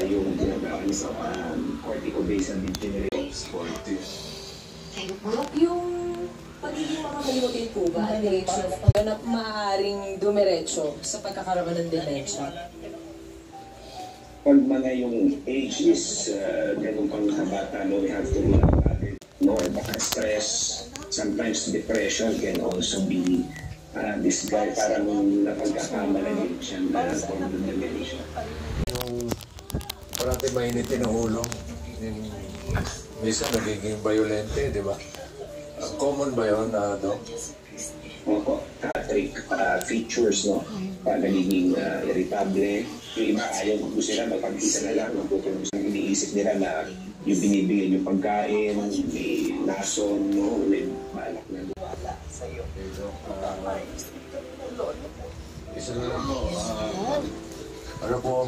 yung ginagawa niyo sa cortico-basal degeneration. Yung pagiging makakalimutin po ba ang nature na maaaring dumiretso sa pagkakaroon ng dementia? Pag mga yung age is ganun pang bata, no, we have to look at it. No, baka stress, sometimes depression can also be disguised, parang napagkakamali siya na form of dementia. Yung parati mainitin ang ulo, minsan nagiging violente, di ba? Common ba yun, Dok? Opo, features, no? Nagiging irritable. Yung iba ayaw kung sila magpag-isa na lang, magtutulong sa iniisip nila na yung binibigyan yung pagkain, may lason, no? May balak na wala sa'yo. Isa na lang po, ano po